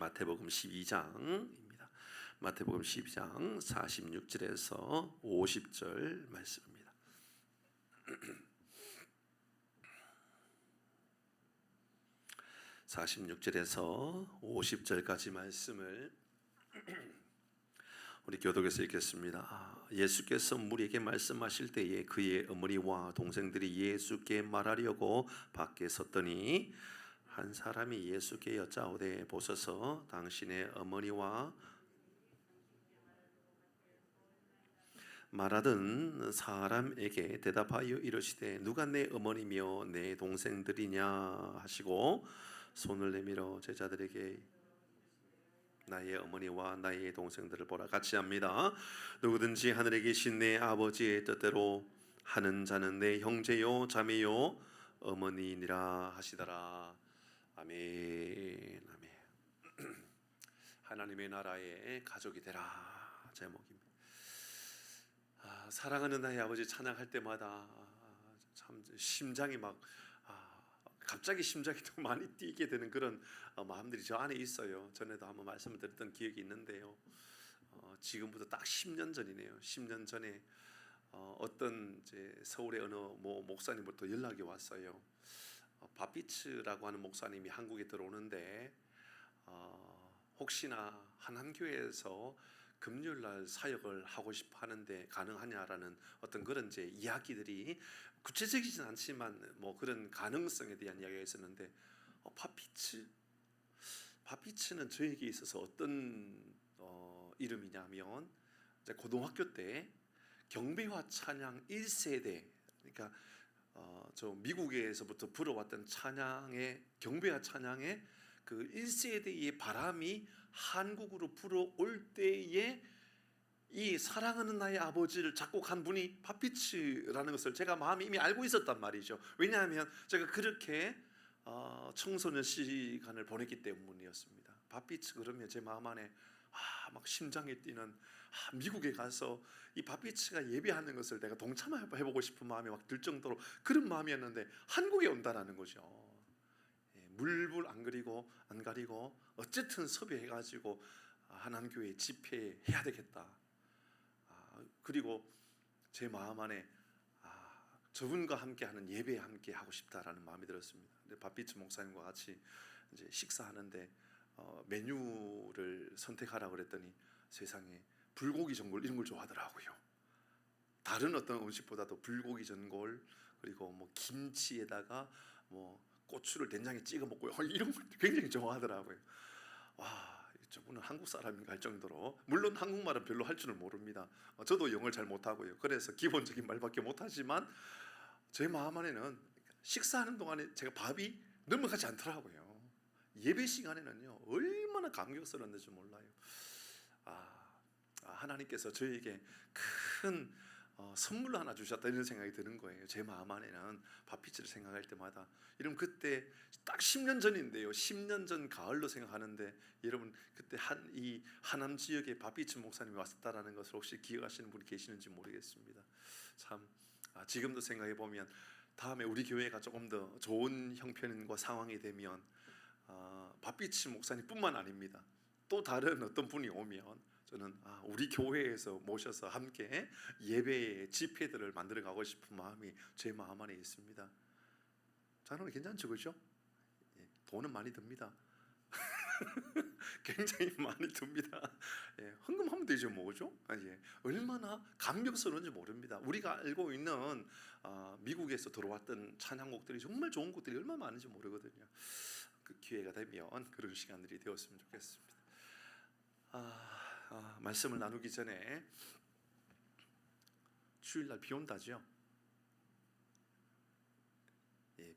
마태복음 12장입니다. 마태복음 12장 46절에서 50절 말씀입니다. 46절에서 50절까지 말씀을 우리 교독에서 읽겠습니다. 예수께서 무리에게 말씀하실 때에 그의 어머니와 동생들이 예수께 말하려고 밖에 섰더니 한 사람이 예수께 여짜오되 보소서 당신의 어머니와 말하던 사람에게 대답하여 이르시되 누가 내 어머니며 내 동생들이냐 하시고 손을 내밀어 제자들에게 나의 어머니와 나의 동생들을 보라 같이 합니다. 누구든지 하늘에 계신 내 아버지의 뜻대로 하는 자는 내 형제요 자매요 어머니니라 하시더라. 아멘. 아멘. 하나님의 나라의 가족이 되라 제목입니다. 사랑하는 나의 아버지 찬양할 때마다 참 심장이 막 갑자기 심장이 더 많이 뛰게 되는 그런 마음들이 저 안에 있어요. 전에도 한번 말씀을 드렸던 기억이 있는데요. 지금부터 딱 10년 전이네요. 10년 전에 어떤 이제 서울의 어느 목사님부터 연락이 왔어요. 바피츠라고 하는 목사님이 한국에 들어오는데 혹시나 한남교회에서 금요일날 사역을 하고 싶어 하는데 가능하냐라는 어떤 그런 이제 이야기들이 구체적이진 않지만 그런 가능성에 대한 이야기가 있었는데 바피츠는 저에게 있어서 어떤 이름이냐면 고등학교 때 경배와 찬양 1세대 그러니까 저 미국에서부터 불어왔던 찬양의 경배와 찬양의 그 1세대의 바람이 한국으로 불어올 때에 이 사랑하는 나의 아버지를 작곡한 분이 바피츠라는 것을 제가 마음이 이미 알고 있었단 말이죠. 왜냐하면 제가 그렇게 청소년 시간을 보냈기 때문이었습니다. 바피츠 그러면 제 마음 안에 막 심장이 뛰는 미국에 가서 이 바피츠가 예배하는 것을 내가 동참해보고 싶은 마음이 막 들 정도로 그런 마음이었는데 한국에 온다라는 거죠. 물불 안 가리고 어쨌든 섭외해가지고 한남교회 집회해야 되겠다. 그리고 제 마음 안에 저분과 함께하는 예배에 함께 하고 싶다라는 마음이 들었습니다. 바피츠 목사님과 같이 이제 식사하는데 메뉴를 선택하라 그랬더니 세상에 불고기 전골 이런 걸 좋아하더라고요. 다른 어떤 음식보다도 불고기 전골 그리고 김치에다가 고추를 된장에 찍어 먹고 이런 걸 굉장히 좋아하더라고요. 와, 저분은 한국 사람인가 할 정도로 물론 한국말은 별로 할 줄은 모릅니다. 저도 영어를 잘 못하고요. 그래서 기본적인 말밖에 못하지만 제 마음 안에는 식사하는 동안에 제가 밥이 넘어가지 않더라고요. 예배 시간에는요 얼마나 감격스러웠는지 몰라요. 하나님께서 저에게 큰 선물로 하나 주셨다 이런 생각이 드는 거예요. 제 마음 안에는 바피츠를 생각할 때마다 여러분 그때 딱 10년 전인데요 10년 전 가을로 생각하는데 여러분 그때 이 하남 지역에 바피츠 목사님이 왔었다라는 것을 혹시 기억하시는 분이 계시는지 모르겠습니다. 참 지금도 생각해 보면 다음에 우리 교회가 조금 더 좋은 형편과 상황이 되면 바피츠 목사님뿐만 아닙니다. 또 다른 어떤 분이 오면 저는 우리 교회에서 모셔서 함께 예배의 집회들을 만들어 가고 싶은 마음이 제 마음 안에 있습니다. 자는 괜찮죠, 그죠? 돈은 많이 듭니다. 굉장히 많이 듭니다. 헌금하면 되죠, 뭐죠? 얼마나 감격스러운지 모릅니다. 우리가 알고 있는 미국에서 들어왔던 찬양곡들이 정말 좋은 곡들이 얼마나 많은지 모르거든요. 그 기회가 되면 그런 시간들이 되었으면 좋겠습니다. 말씀을 나누기 전에 주일날 비 온다죠?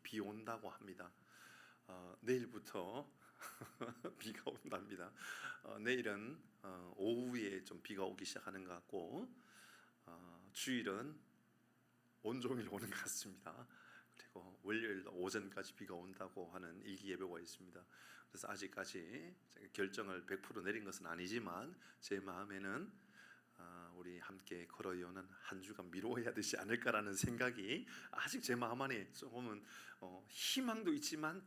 비 온다고 합니다. 내일부터 비가 온답니다. 내일은 오후에 좀 비가 오기 시작하는 것 같고 주일은 온종일 오는 것 같습니다. 그리고 월요일 오전까지 비가 온다고 하는 일기예보가 있습니다. 그래서 아직까지 결정을 100% 내린 것은 아니지만 제 마음에는 우리 함께 걸어요는 한 주간 미루어야 되지 않을까라는 생각이 아직 제 마음 안에 조금은 희망도 있지만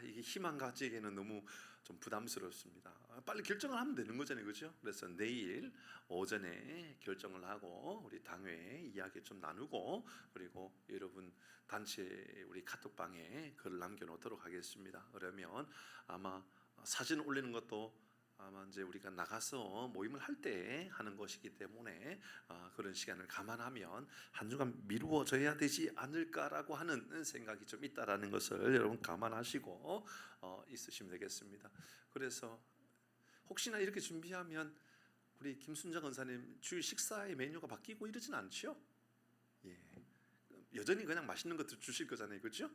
이게 희망 가지기에는 너무 좀 부담스럽습니다. 빨리 결정을 하면 되는 거잖아요, 그렇죠? 그래서 내일 오전에 결정을 하고 우리 당회 이야기 좀 나누고, 그리고 여러분 단체 우리 카톡방에 글을 남겨놓도록 하겠습니다. 그러면 아마 사진 올리는 것도 아마 이제 우리가 나가서 모임을 할 때 하는 것이기 때문에 그런 시간을 감안하면 한 주간 미루어져야 되지 않을까라고 하는 생각이 좀 있다라는 것을 여러분 감안하시고 있으시면 되겠습니다. 그래서 혹시나 이렇게 준비하면 우리 김순자 권사님 주일 식사의 메뉴가 바뀌고 이러진 않죠? 예, 여전히 그냥 맛있는 것들 주실 거잖아요, 그렇죠?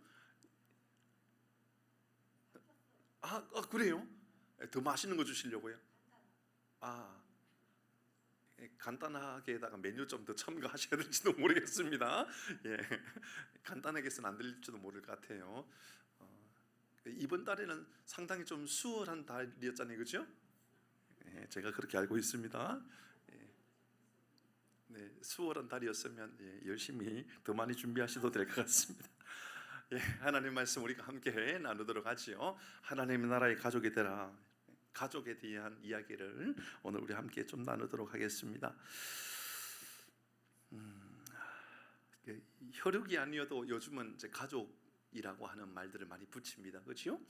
그래요? 더 맛있는 거 주시려고요? 간단하게다가 메뉴 좀 더 첨가하셔야 될지도 모르겠습니다. 예, 간단하게 해서는 안 들릴지도 모를 것 같아요. 이번 달에는 상당히 좀 수월한 달이었잖아요, 그렇죠? 예, 제가 그렇게 알고 있습니다. 예, 네, 수월한 달이었으면 열심히 더 많이 준비하셔도 될 것 같습니다. 예, 하나님 말씀 우리가 함께 나누도록 하지요. 하나님의 나라의 가족이 되라. 가족에 대한 이야기를 오늘 우리 함께 좀 나누도록 하겠습니다. 혈육이 아니어도 요즘은 이제 가족이라고 하는 말들을 많이 붙입니다, 그렇죠?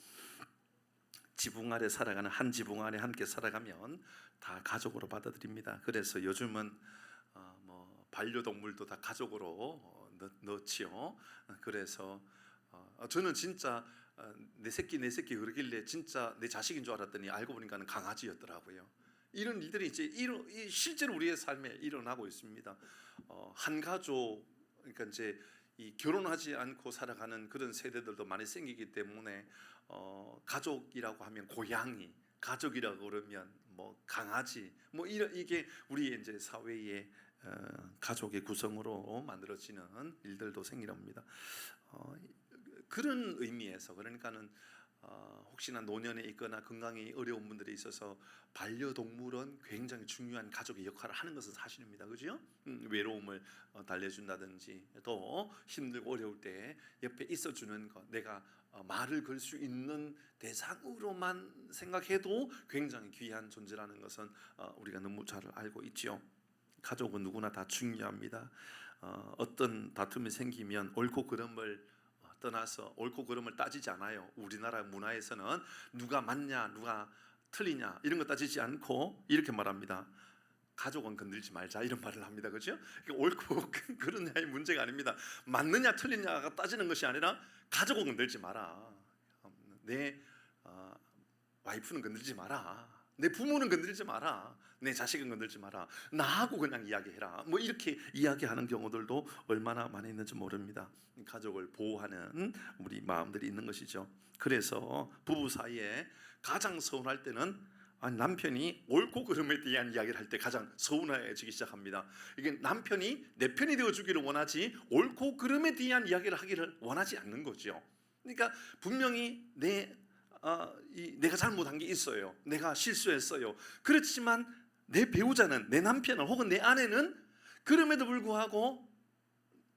지붕 아래 살아가는 한 지붕 아래 함께 살아가면 다 가족으로 받아들입니다. 그래서 요즘은 뭐 반려동물도 다 가족으로 넣지요. 그래서 저는 진짜 내 새끼 그러길래 진짜 내 자식인 줄 알았더니 알고 보니까는 강아지였더라고요. 이런 일들이 이제 실제로 우리의 삶에 일어나고 있습니다. 한 가족, 그러니까 이제 이 결혼하지 않고 살아가는 그런 세대들도 많이 생기기 때문에 가족이라고 하면 고양이, 가족이라고 그러면 뭐 강아지, 뭐 이게 우리의 이제 사회의 가족의 구성으로 만들어지는 일들도 생기랍니다. 그런 의미에서 그러니까는 혹시나 노년에 있거나 건강이 어려운 분들이 있어서 반려동물은 굉장히 중요한 가족의 역할을 하는 것은 사실입니다, 그죠? 외로움을 달래준다든지 또 힘들고 어려울 때 옆에 있어주는 것, 내가 말을 걸 수 있는 대상으로만 생각해도 굉장히 귀한 존재라는 것은 우리가 너무 잘 알고 있죠. 가족은 누구나 다 중요합니다. 어떤 다툼이 생기면 옳고 그름을 떠나서 옳고 그름을 따지지 않아요. 우리나라 문화에서는 누가 맞냐 누가 틀리냐 이런 거 따지지 않고 이렇게 말합니다. 가족은 건들지 말자, 이런 말을 합니다, 그렇죠? 옳고 그러냐의 문제가 아닙니다. 맞느냐 틀리냐가 따지는 것이 아니라 가족은 건들지 마라. 내 와이프는 건들지 마라. 내 부모는 건들지 마라. 내 자식은 건들지 마라. 나하고 그냥 이야기해라. 뭐 이렇게 이야기하는 경우들도 얼마나 많이 있는지 모릅니다. 가족을 보호하는 우리 마음들이 있는 것이죠. 그래서 부부 사이에 가장 서운할 때는 남편이 옳고 그름에 대한 이야기를 할 때 가장 서운해지기 시작합니다. 이게 남편이 내 편이 되어주기를 원하지 옳고 그름에 대한 이야기를 하기를 원하지 않는 거죠. 그러니까 분명히 내가 잘못한 게 있어요. 내가 실수했어요. 그렇지만 내 배우자는, 내 남편은 혹은 내 아내는 그럼에도 불구하고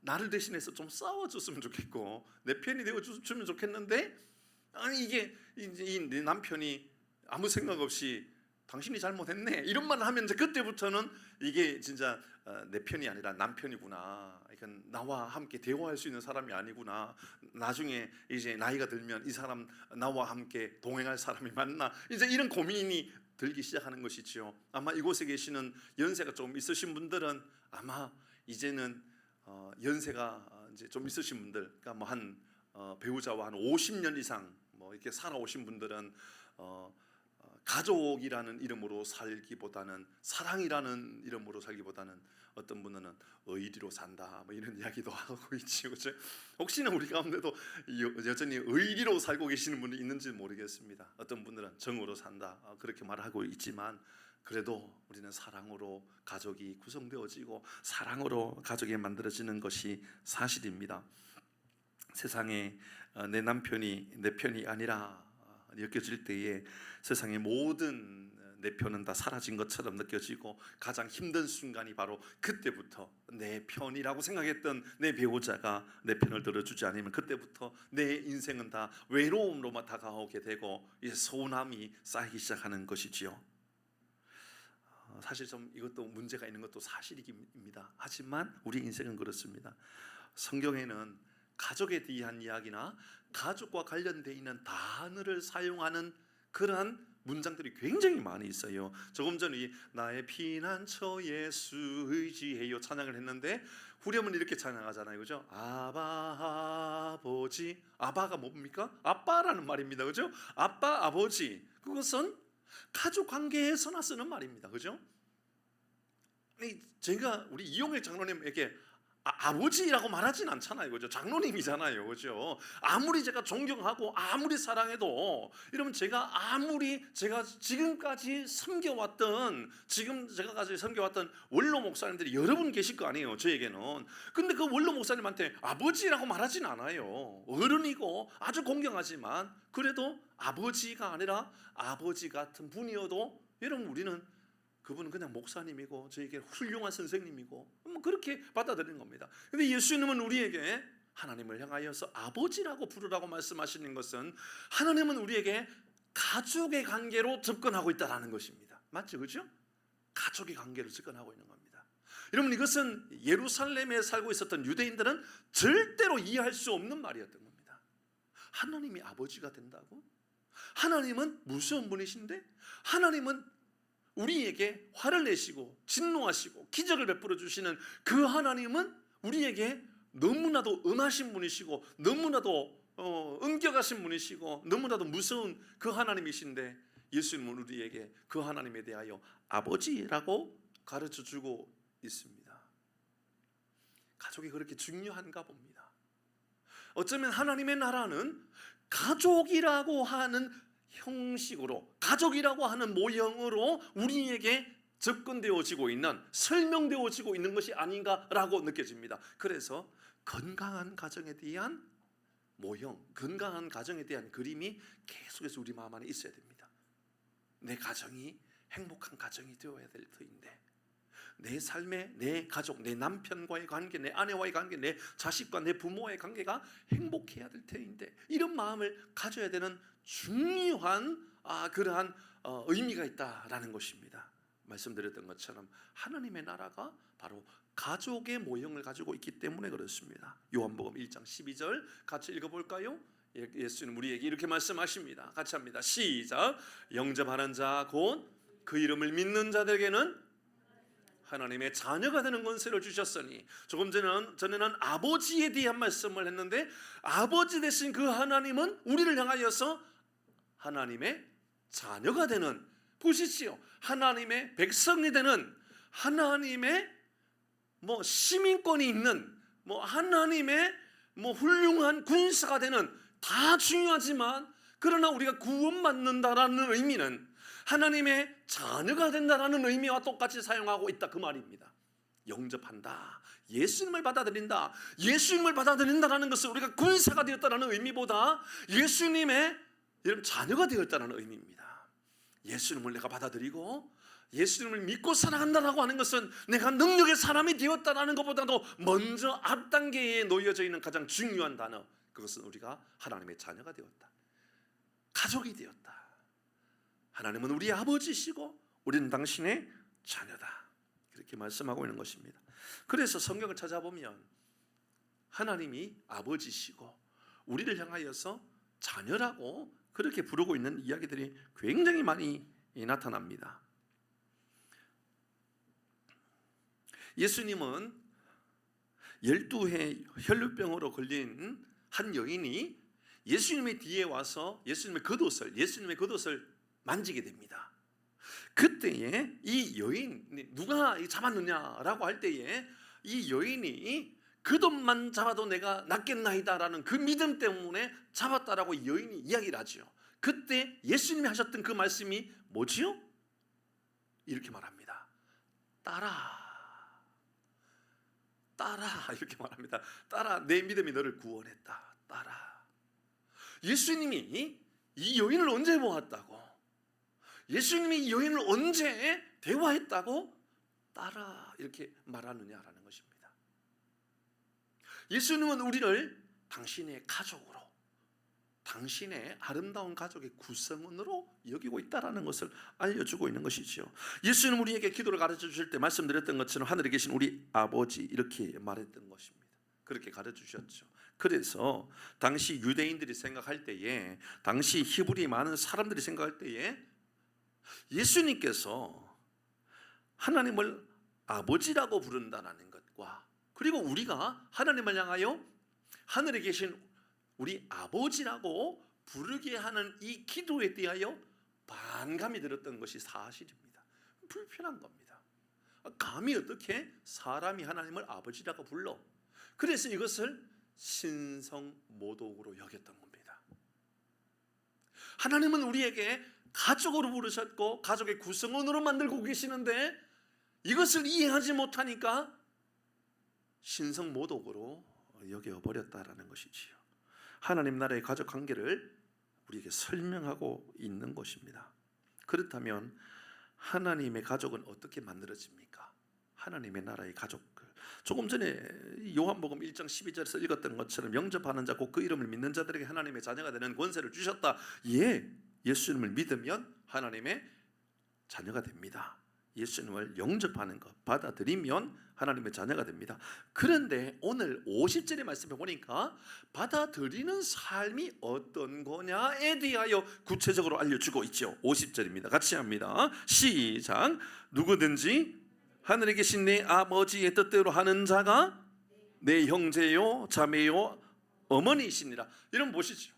나를 대신해서 좀 싸워줬으면 좋겠고 내 편이 되어주면 좋겠는데 이게 내 남편이 아무 생각 없이 당신이 잘못했네 이런 말을 하면 이제 그때부터는 이게 진짜 내 편이 아니라 남편이구나. 이건 나와 함께 대화할 수 있는 사람이 아니구나. 나중에 이제 나이가 들면 이 사람 나와 함께 동행할 사람이 맞나? 이제 이런 고민이 들기 시작하는 것이지요. 아마 이곳에 계시는 연세가 좀 있으신 분들은 아마 이제는 연세가 이제 좀 있으신 분들, 그러니까 뭐 한 배우자와 한 50년 이상 뭐 이렇게 살아오신 분들은 가족이라는 이름으로 살기보다는 사랑이라는 이름으로 살기보다는 어떤 분은 의리로 산다 뭐 이런 이야기도 하고 있죠. 그렇죠? 혹시나 우리 가운데도 여전히 의리로 살고 계시는 분이 있는지 모르겠습니다. 어떤 분들은 정으로 산다 그렇게 말하고 있지만 그래도 우리는 사랑으로 가족이 구성되어지고 사랑으로 가족이 만들어지는 것이 사실입니다. 세상에 내 남편이 내 편이 아니라 느껴질 때에 세상의 모든 내 편은 다 사라진 것처럼 느껴지고 가장 힘든 순간이 바로 그때부터 내 편이라고 생각했던 내 배우자가 내 편을 들어주지 않으면 그때부터 내 인생은 다 외로움로만 다가오게 되고 이제 서운함이 쌓이기 시작하는 것이지요. 사실 좀 이것도 문제가 있는 것도 사실입니다. 하지만 우리 인생은 그렇습니다. 성경에는 가족에 대한 이야기나 가족과 관련되어 있는 단어를 사용하는 그러한 문장들이 굉장히 많이 있어요. 조금 전에 나의 피난처 예수 의지해요 찬양을 했는데 후렴은 이렇게 찬양하잖아요, 그죠? 아바 아버지, 아바가 뭡니까? 아빠라는 말입니다, 그죠? 아빠 아버지, 그것은 가족 관계에서나 쓰는 말입니다, 그죠? 제가 우리 이용일 장로님에게 아버지라고 말하진 않잖아요, 그죠? 장로님이잖아요, 그죠? 아무리 제가 존경하고 아무리 사랑해도 이러면 제가 지금까지 섬겨왔던 원로 목사님들이 여러 분 계실 거 아니에요, 저에게는. 근데 그 원로 목사님한테 아버지라고 말하진 않아요. 어른이고 아주 공경하지만 그래도 아버지가 아니라 아버지 같은 분이어도 여러분 우리는 그분은 그냥 목사님이고 저에게 훌륭한 선생님이고 그렇게 받아들이는 겁니다. 근데 예수님은 우리에게 하나님을 향하여서 아버지라고 부르라고 말씀하시는 것은 하나님은 우리에게 가족의 관계로 접근하고 있다는 것입니다. 맞죠? 그렇죠? 가족의 관계로 접근하고 있는 겁니다. 여러분, 이것은 예루살렘에 살고 있었던 유대인들은 절대로 이해할 수 없는 말이었던 겁니다. 하나님이 아버지가 된다고? 하나님은 무서운 분이신데 하나님은 우리에게 화를 내시고 진노하시고 기적을 베풀어 주시는 그 하나님은 우리에게 너무나도 엄하신 분이시고 너무나도 엄격하신 분이시고 너무나도 무서운 그 하나님이신데 예수님은 우리에게 그 하나님에 대하여 아버지라고 가르쳐주고 있습니다. 가족이 그렇게 중요한가 봅니다. 어쩌면 하나님의 나라는 가족이라고 하는 형식으로, 가족이라고 하는 모형으로 우리에게 접근되어지고 있는, 설명되어지고 있는 것이 아닌가라고 느껴집니다. 그래서 건강한 가정에 대한 모형, 건강한 가정에 대한 그림이 계속해서 우리 마음 안에 있어야 됩니다. 내 가정이 행복한 가정이 되어야 될 터인데 내 삶에 내 가족, 내 남편과의 관계, 내 아내와의 관계, 내 자식과 내 부모와의 관계가 행복해야 될 터인데 이런 마음을 가져야 되는 중요한 그러한 의미가 있다라는 것입니다. 말씀드렸던 것처럼 하나님의 나라가 바로 가족의 모형을 가지고 있기 때문에 그렇습니다. 요한복음 1장 12절 같이 읽어볼까요? 예수님 우리에게 이렇게 말씀하십니다. 같이 합니다. 시작. 영접하는 자 곧 그 이름을 믿는 자들에게는 하나님의 자녀가 되는 권세를 주셨으니, 조금 전에는 아버지에 대한 말씀을 했는데 아버지 되신 그 하나님은 우리를 향하여서 하나님의 자녀가 되는, 보시지요, 하나님의 백성이 되는, 하나님의 시민권이 있는, 하나님의 훌륭한 군사가 되는, 다 중요하지만 그러나 우리가 구원받는다라는 의미는 하나님의 자녀가 된다라는 의미와 똑같이 사용하고 있다 그 말입니다. 영접한다, 예수님을 받아들인다, 예수님을 받아들인다라는 것은 우리가 군사가 되었다라는 의미보다 예수님의 자녀가 되었다는 의미입니다. 예수님을 내가 받아들이고 예수님을 믿고 살아간다라고 하는 것은 내가 능력의 사람이 되었다라는 것보다도 먼저 앞단계에 놓여져 있는 가장 중요한 단어, 그것은 우리가 하나님의 자녀가 되었다, 가족이 되었다. 하나님은 우리 아버지시고 우리는 당신의 자녀다, 이렇게 말씀하고 있는 것입니다. 그래서 성경을 찾아보면 하나님이 아버지시고 우리를 향하여서 자녀라고 그렇게 부르고 있는 이야기들이 굉장히 많이 나타납니다. 예수님은 12해 혈루병으로 걸린 한 여인이 예수님의 뒤에 와서 예수님의 겉옷을 만지게 됩니다. 그때에 이 여인, 누가 잡았느냐라고 할 때에 이 여인이 겉옷만 잡아도 내가 낫겠나이다라는 그 믿음 때문에 잡았다라고 이 여인이 이야기를 하죠. 그때 예수님이 하셨던 그 말씀이 뭐지요? 이렇게 말합니다. 따라 이렇게 말합니다. 따라, 내 믿음이 너를 구원했다. 따라. 예수님이 이 여인을 언제 보았다고? 예수님이 이 여인을 언제 대화했다고 따라 이렇게 말하느냐라는 것입니다. 예수님은 우리를 당신의 가족으로, 당신의 아름다운 가족의 구성원으로 여기고 있다라는 것을 알려주고 있는 것이죠. 예수님은 우리에게 기도를 가르쳐 주실 때 말씀드렸던 것처럼 하늘에 계신 우리 아버지 이렇게 말했던 것입니다. 그렇게 가르쳐 주셨죠. 그래서 당시 유대인들이 생각할 때에, 당시 히브리 많은 사람들이 생각할 때에 예수님께서 하나님을 아버지라고 부른다는 것과, 그리고 우리가 하나님을 향하여 하늘에 계신 우리 아버지라고 부르게 하는 이 기도에 대하여 반감이 들었던 것이 사실입니다. 불편한 겁니다. 감히 어떻게 사람이 하나님을 아버지라고 불러? 그래서 이것을 신성모독으로 여겼던 겁니다. 하나님은 우리에게 가족으로 부르셨고 가족의 구성원으로 만들고 계시는데 이것을 이해하지 못하니까 신성모독으로 여겨버렸다라는 것이지요. 하나님 나라의 가족 관계를 우리에게 설명하고 있는 것입니다. 그렇다면 하나님의 가족은 어떻게 만들어집니까? 하나님의 나라의 가족들, 조금 전에 요한복음 1장 12절에서 읽었던 것처럼 영접하는 자 곧 그 이름을 믿는 자들에게 하나님의 자녀가 되는 권세를 주셨다. 예, 예수님을 믿으면 하나님의 자녀가 됩니다. 예수님을 영접하는 것, 받아들이면 하나님의 자녀가 됩니다. 그런데 오늘 50절의 말씀에 보니까 받아들이는 삶이 어떤 거냐에 대하여 구체적으로 알려주고 있죠. 50절입니다. 같이 합니다. 시작. 누구든지 하늘에 계신 내 아버지의 뜻대로 하는 자가 내 형제요 자매요 어머니이시니라. 이런 보시죠.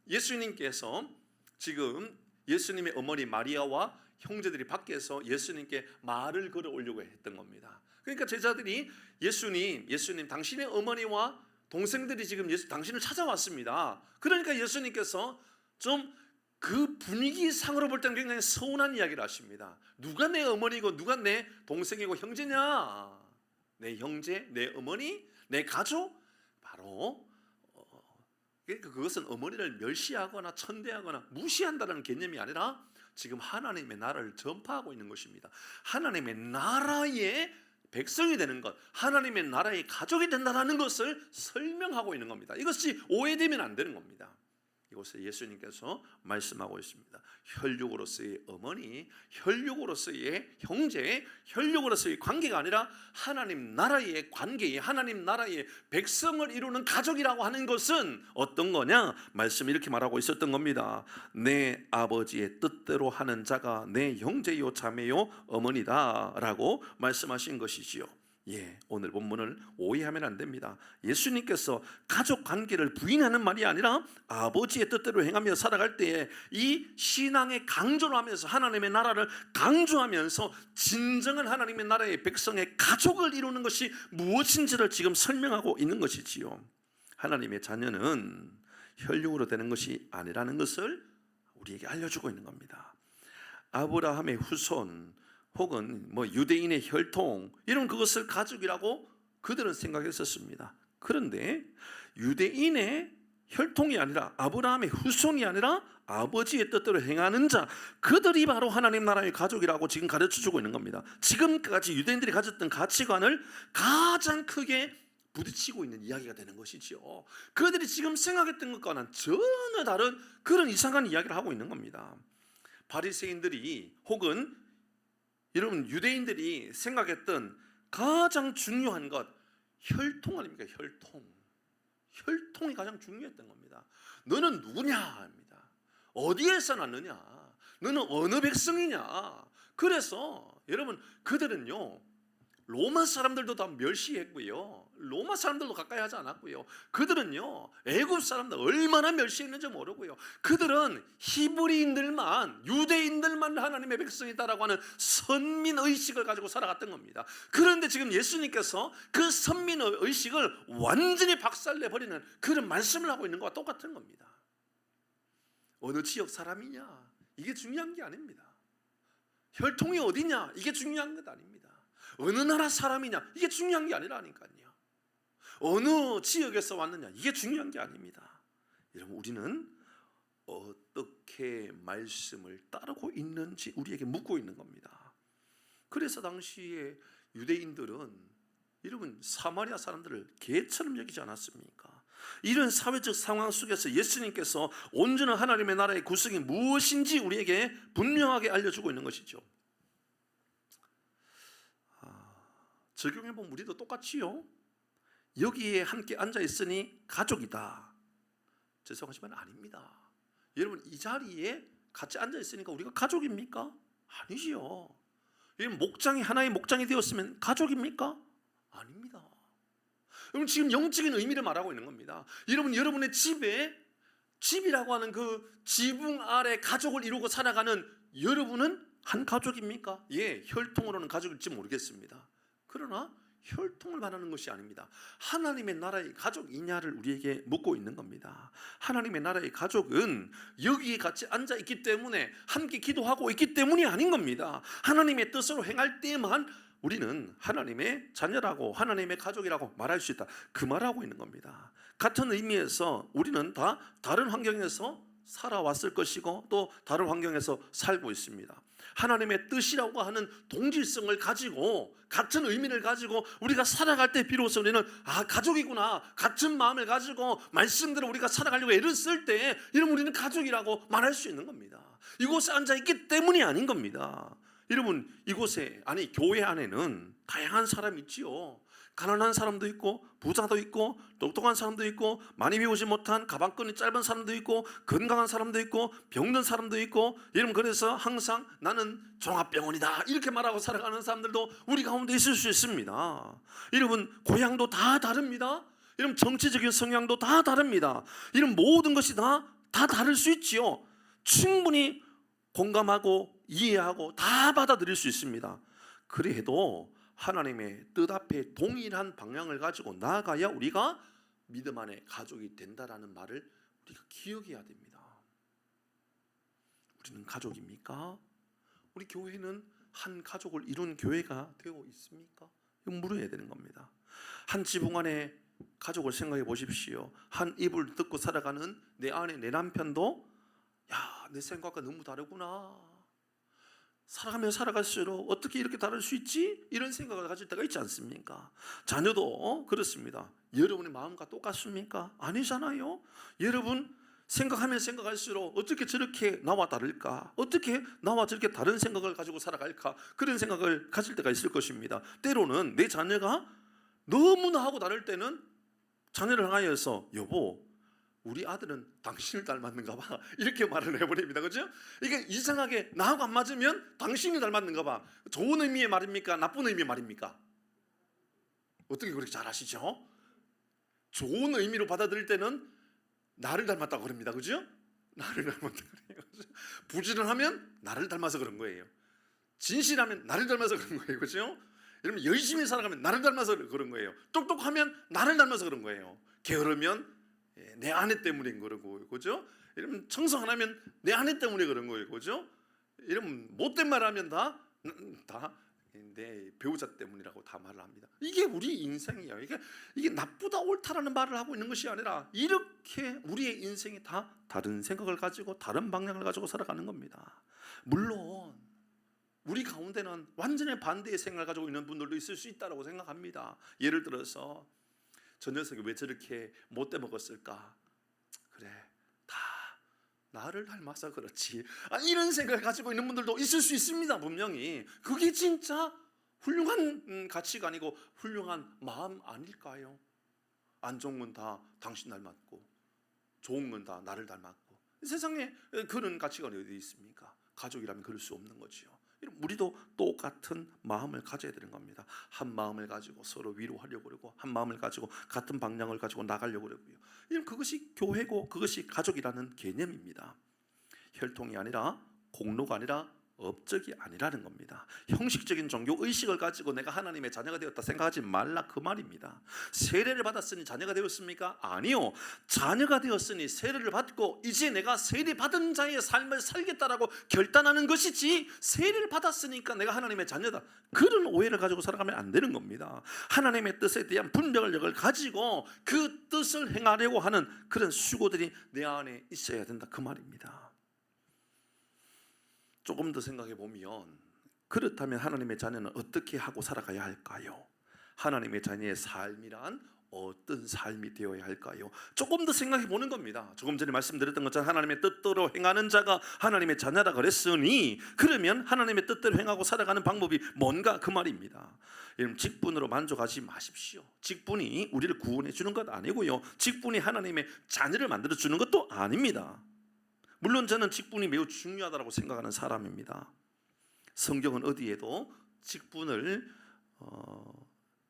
예수님께서 지금 예수님의 어머니 마리아와 형제들이 밖에서 예수님께 말을 걸어 오려고 했던 겁니다. 그러니까 제자들이 예수님 당신의 어머니와 동생들이 지금 당신을 찾아왔습니다. 그러니까 예수님께서 좀 그 분위기상으로 볼 때는 굉장히 서운한 이야기를 하십니다. 누가 내 어머니고 누가 내 동생이고 형제냐? 내 형제, 내 어머니, 내 가족? 바로 그러니까 그것은 어머니를 멸시하거나 천대하거나 무시한다는 개념이 아니라 지금 하나님의 나라를 전파하고 있는 것입니다. 하나님의 나라의 백성이 되는 것, 하나님의 나라의 가족이 된다는 것을 설명하고 있는 겁니다. 이것이 오해되면 안 되는 겁니다. 이곳에 예수님께서 말씀하고 있습니다. 혈육으로서의 어머니, 혈육으로서의 형제, 혈육으로서의 관계가 아니라 하나님 나라의 관계, 하나님 나라의 백성을 이루는 가족이라고 하는 것은 어떤 거냐? 말씀 이렇게 말하고 있었던 겁니다. 내 아버지의 뜻대로 하는 자가 내 형제요 자매요 어머니다 라고 말씀하신 것이지요. 예, 오늘 본문을 오해하면 안 됩니다. 예수님께서 가족 관계를 부인하는 말이 아니라 아버지의 뜻대로 행하며 살아갈 때에 이 신앙의 강조를 하면서 하나님의 나라를 강조하면서 진정한 하나님의 나라의 백성의 가족을 이루는 것이 무엇인지를 지금 설명하고 있는 것이지요. 하나님의 자녀는 혈육으로 되는 것이 아니라는 것을 우리에게 알려주고 있는 겁니다. 아브라함의 후손 혹은 유대인의 혈통, 이런 그것을 가족이라고 그들은 생각했었습니다. 그런데 유대인의 혈통이 아니라 아브라함의 후손이 아니라 아버지의 뜻대로 행하는 자, 그들이 바로 하나님 나라의 가족이라고 지금 가르쳐주고 있는 겁니다. 지금까지 유대인들이 가졌던 가치관을 가장 크게 부딪히고 있는 이야기가 되는 것이죠. 그들이 지금 생각했던 것과는 전혀 다른 그런 이상한 이야기를 하고 있는 겁니다. 바리새인들이 혹은 여러분 유대인들이 생각했던 가장 중요한 것, 혈통 아닙니까? 혈통이 가장 중요했던 겁니다. 너는 누구냐 합니다. 어디에서 났느냐? 너는 어느 백성이냐? 그래서 여러분 그들은요 로마 사람들도 다 멸시했고요, 로마 사람들도 가까이 하지 않았고요, 그들은요 애굽 사람들 얼마나 멸시했는지 모르고요, 그들은 히브리인들만, 유대인들만 하나님의 백성이다라고 하는 선민의식을 가지고 살아갔던 겁니다. 그런데 지금 예수님께서 그 선민의식을 완전히 박살내버리는 그런 말씀을 하고 있는 것과 똑같은 겁니다. 어느 지역 사람이냐 이게 중요한 게 아닙니다. 혈통이 어디냐 이게 중요한 것 아닙니다. 어느 나라 사람이냐 이게 중요한 게 아니라니까요. 어느 지역에서 왔느냐 이게 중요한 게 아닙니다. 여러분 우리는 어떤 어떻게 말씀을 따르고 있는지 우리에게 묻고 있는 겁니다. 그래서 당시에 유대인들은 여러분 사마리아 사람들을 개처럼 여기지 않았습니까? 이런 사회적 상황 속에서 예수님께서 온전한 하나님의 나라의 구성이 무엇인지 우리에게 분명하게 알려주고 있는 것이죠. 적용해보면 우리도 똑같지요. 여기에 함께 앉아있으니 가족이다. 죄송하지만 아닙니다. 여러분 이 자리에 같이 앉아있으니까 우리가 가족입니까? 아니지요. 여러분 목장이 하나의 목장이 되었으면 가족입니까? 아닙니다. 여러분 지금 영적인 의미를 말하고 있는 겁니다. 여러분 여러분의 집이라고 하는 그 지붕 아래 가족을 이루고 살아가는 여러분은 한 가족입니까? 예, 혈통으로는 가족일지 모르겠습니다. 그러나 혈통을 말하는 것이 아닙니다. 하나님의 나라의 가족이냐를 우리에게 묻고 있는 겁니다. 하나님의 나라의 가족은 여기에 같이 앉아 있기 때문에 함께 기도하고 있기 때문이 아닌 겁니다. 하나님의 뜻으로 행할 때만 우리는 하나님의 자녀라고 하나님의 가족이라고 말할 수 있다. 그 말하고 있는 겁니다. 같은 의미에서 우리는 다 다른 환경에서 살아왔을 것이고 또 다른 환경에서 살고 있습니다. 하나님의 뜻이라고 하는 동질성을 가지고 같은 의미를 가지고 우리가 살아갈 때 비로소 우리는 가족이구나, 같은 마음을 가지고 말씀대로 우리가 살아가려고 애를 쓸 때 이러면 우리는 가족이라고 말할 수 있는 겁니다. 이곳에 앉아있기 때문이 아닌 겁니다. 여러분 이곳에 교회 안에는 다양한 사람이 있지요. 가난한 사람도 있고 부자도 있고 똑똑한 사람도 있고 많이 배우지 못한 가방끈이 짧은 사람도 있고 건강한 사람도 있고 병든 사람도 있고 여러분 그래서 항상 나는 종합병원이다 이렇게 말하고 살아가는 사람들도 우리 가운데 있을 수 있습니다. 여러분 고향도 다 다릅니다. 여러분 정치적인 성향도 다 다릅니다. 이런 모든 것이 다 다를 수 있지요. 충분히 공감하고 이해하고 다 받아들일 수 있습니다. 그래도 하나님의 뜻 앞에 동일한 방향을 가지고 나아가야 우리가 믿음 안에 가족이 된다라는 말을 우리가 기억해야 됩니다. 우리는 가족입니까? 우리 교회는 한 가족을 이룬 교회가 되어 있습니까? 이거 물어야 되는 겁니다. 한 지붕 안에 가족을 생각해 보십시오. 한 이불 듣고 살아가는 내 아내, 내 남편도 내 생각과 너무 다르구나. 살아가면 살아갈수록 어떻게 이렇게 다를 수 있지? 이런 생각을 가질 때가 있지 않습니까? 자녀도 그렇습니다. 여러분의 마음과 똑같습니까? 아니잖아요. 여러분 생각하면 생각할수록 어떻게 저렇게 나와 다를까? 어떻게 나와 저렇게 다른 생각을 가지고 살아갈까? 그런 생각을 가질 때가 있을 것입니다. 때로는 내 자녀가 너무 나하고 다를 때는 자녀를 향하여서 여보 우리 아들은 당신을 닮았는가 봐 이렇게 말을 해버립니다. 그렇죠? 이게 이상하게 나하고 안 맞으면 당신이 닮았는가 봐. 좋은 의미의 말입니까? 나쁜 의미의 말입니까? 어떻게 그렇게 잘 아시죠? 좋은 의미로 받아들일 때는 나를 닮았다고 그럽니다. 그렇죠? 나를 닮았다고 그래요. 부지런하면 나를 닮아서 그런 거예요. 진실하면 나를 닮아서 그런 거예요. 그렇죠? 여러분 열심히 살아가면 나를 닮아서 그런 거예요. 똑똑하면 나를 닮아서 그런 거예요. 게으르면 내 아내 때문인 거고, 그죠? 이러면 청소 안 하면 내 아내 때문에 그런 거예요, 그죠? 이러면 못된 말 하면 다 내 배우자 때문이라고 다 말을 합니다. 이게 우리 인생이에요. 이게 나쁘다 옳다라는 말을 하고 있는 것이 아니라 이렇게 우리의 인생이 다 다른 생각을 가지고 다른 방향을 가지고 살아가는 겁니다. 물론 우리 가운데는 완전히 반대의 생각을 가지고 있는 분들도 있을 수 있다고 생각합니다. 예를 들어서 저 녀석이 왜 저렇게 못돼 먹었을까? 그래, 다 나를 닮아서 그렇지. 이런 생각을 가지고 있는 분들도 있을 수 있습니다. 분명히 그게 진짜 훌륭한 가치관이고 훌륭한 마음 아닐까요? 안 좋은 건 다 당신 닮았고 좋은 건 다 나를 닮았고 세상에 그런 가치관이 어디 있습니까? 가족이라면 그럴 수 없는 거지요. 우리도 똑같은 마음을 가져야 되는 겁니다. 한 마음을 가지고 서로 위로하려고 그러고 한 마음을 가지고 같은 방향을 가지고 나가려고 그러고요. 그것이 교회고 그것이 가족이라는 개념입니다. 혈통이 아니라 공로가 아니라 업적이 아니라는 겁니다. 형식적인 종교 의식을 가지고 내가 하나님의 자녀가 되었다 생각하지 말라 그 말입니다. 세례를 받았으니 자녀가 되었습니까? 아니요. 자녀가 되었으니 세례를 받고 이제 내가 세례 받은 자의 삶을 살겠다라고 결단하는 것이지 세례를 받았으니까 내가 하나님의 자녀다 그런 오해를 가지고 살아가면 안 되는 겁니다. 하나님의 뜻에 대한 분별력을 가지고 그 뜻을 행하려고 하는 그런 수고들이 내 안에 있어야 된다 그 말입니다. 조금 더 생각해 보면, 그렇다면 하나님의 자녀는 어떻게 하고 살아가야 할까요? 하나님의 자녀의 삶이란 어떤 삶이 되어야 할까요? 조금 더 생각해 보는 겁니다. 조금 전에 말씀드렸던 것처럼 하나님의 뜻대로 행하는 자가 하나님의 자녀라 그랬으니, 그러면 하나님의 뜻대로 행하고 살아가는 방법이 뭔가 그 말입니다. 여러분, 직분으로 만족하지 마십시오. 직분이 우리를 구원해 주는 것 아니고요, 직분이 하나님의 자녀를 만들어 주는 것도 아닙니다. 물론 저는 직분이 매우 중요하다고 생각하는 사람입니다. 성경은 어디에도 직분을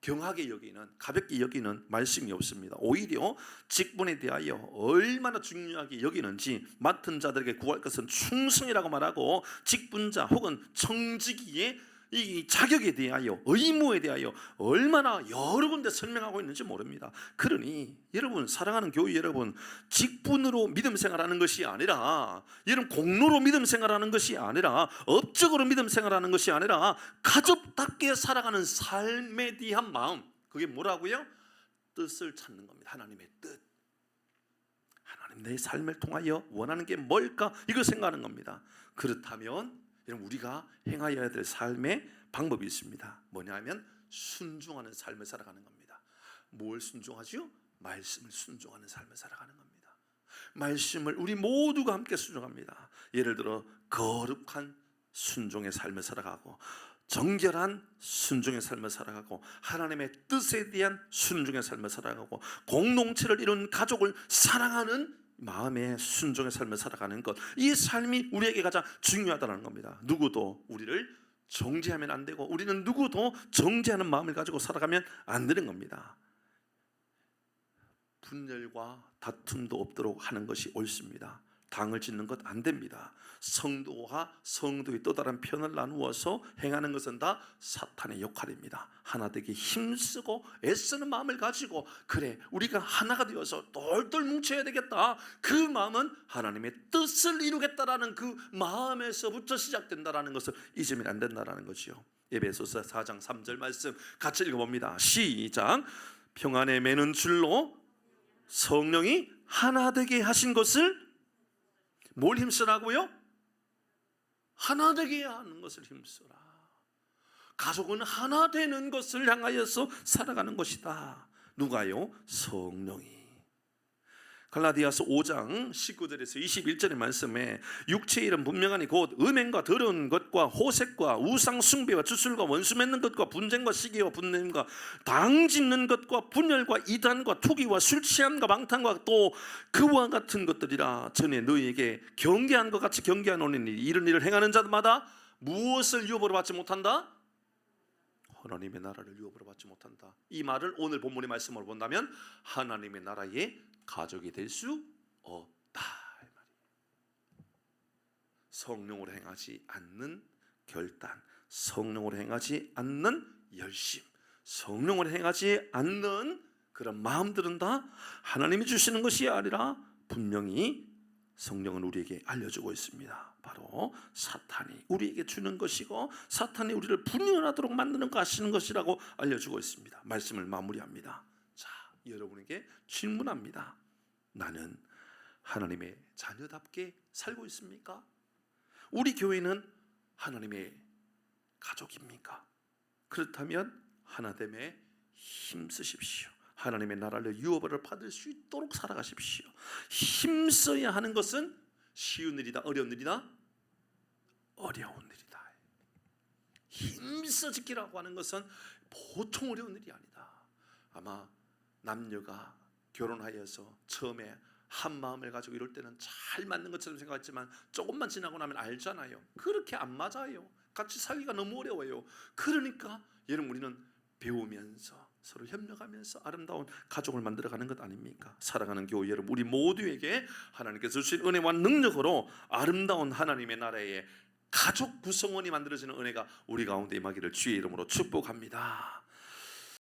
경하게 여기는, 가볍게 여기는 말씀이 없습니다. 오히려 직분에 대하여 얼마나 중요하게 여기는지, 맡은 자들에게 구할 것은 충성이라고 말하고, 직분자 혹은 청지기의 이 자격에 대하여, 의무에 대하여 얼마나 여러 군데 설명하고 있는지 모릅니다. 그러니 여러분, 사랑하는 교회 여러분, 직분으로 믿음 생활하는 것이 아니라, 여러분 공로로 믿음 생활하는 것이 아니라, 업적으로 믿음 생활하는 것이 아니라, 가족답게 살아가는 삶에 대한 마음, 그게 뭐라고요? 뜻을 찾는 겁니다. 하나님의 뜻. 하나님 내 삶을 통하여 원하는 게 뭘까? 이걸 생각하는 겁니다. 그렇다면 여러분, 우리가 행하여야 될 삶의 방법이 있습니다. 뭐냐면 순종하는 삶을 살아가는 겁니다. 뭘 순종하죠? 말씀을 순종하는 삶을 살아가는 겁니다. 말씀을 우리 모두가 함께 순종합니다. 예를 들어 거룩한 순종의 삶을 살아가고, 정결한 순종의 삶을 살아가고, 하나님의 뜻에 대한 순종의 삶을 살아가고, 공동체를 이룬 가족을 사랑하는 마음의 순종의 삶을 살아가는 것, 이 삶이 우리에게 가장 중요하다는 겁니다. 누구도 우리를 정죄하면 안 되고, 우리는 누구도 정죄하는 마음을 가지고 살아가면 안 되는 겁니다. 분열과 다툼도 없도록 하는 것이 옳습니다. 당을 짓는 것 안 됩니다. 성도와 성도의 또 다른 편을 나누어서 행하는 것은 다 사탄의 역할입니다. 하나 되기 힘쓰고 애쓰는 마음을 가지고, 그래 우리가 하나가 되어서 똘똘 뭉쳐야 되겠다, 그 마음은 하나님의 뜻을 이루겠다라는 그 마음에서부터 시작된다라는 것을 잊으면 안 된다라는 거죠. 에베소서 4장 3절 말씀 같이 읽어봅니다. 시작. 평안에 매는 줄로 성령이 하나 되게 하신 것을, 뭘 힘쓰라고요? 하나 되게 하는 것을 힘쓰라. 가족은 하나 되는 것을 향하여서 살아가는 것이다. 누가요? 성령이. 갈라디아서 5장 19절에서 21절의 말씀에, 육체의 일은 분명하니 곧 음행과 더러운 것과 호색과 우상 숭배와 주술과 원수 맺는 것과 분쟁과 시기와 분냄과 당 짓는 것과 분열과 이단과 투기와 술 취함과 방탕과 또 그와 같은 것들이라. 전에 너희에게 경계한 것 같이 경계하노니 이런 일을 행하는 자마다 무엇을 유업으로 받지 못한다? 하나님의 나라를 유업으로 받지 못한다. 이 말을 오늘 본문의 말씀으로 본다면 하나님의 나라의 가족이 될 수 없다. 성령으로 행하지 않는 결단, 성령으로 행하지 않는 열심, 성령으로 행하지 않는 그런 마음들은 다 하나님이 주시는 것이 아니라 분명히 성령은 우리에게 알려주고 있습니다. 바로 사탄이 우리에게 주는 것이고, 사탄이 우리를 분열하도록 만드는 거 하시는 것이라고 알려주고 있습니다. 말씀을 마무리합니다. 자, 여러분에게 질문합니다. 나는 하나님의 자녀답게 살고 있습니까? 우리 교회는 하나님의 가족입니까? 그렇다면 하나됨에 힘쓰십시오. 하나님의 나라를 유업을 받을 수 있도록 살아가십시오. 힘써야 하는 것은 쉬운 일이다, 어려운 일이다? 어려운 일이다. 힘써 지키라고 하는 것은 보통 어려운 일이 아니다. 아마 남녀가 결혼하여서 처음에 한 마음을 가지고 이럴 때는 잘 맞는 것처럼 생각했지만, 조금만 지나고 나면 알잖아요. 그렇게 안 맞아요. 같이 살기가 너무 어려워요. 그러니까 여러분, 우리는 배우면서 서로 협력하면서 아름다운 가족을 만들어가는 것 아닙니까? 사랑하는 교회 여러분, 우리 모두에게 하나님께서 주신 은혜와 능력으로 아름다운 하나님의 나라의 가족 구성원이 만들어지는 은혜가 우리 가운데 임하기를 주의 이름으로 축복합니다.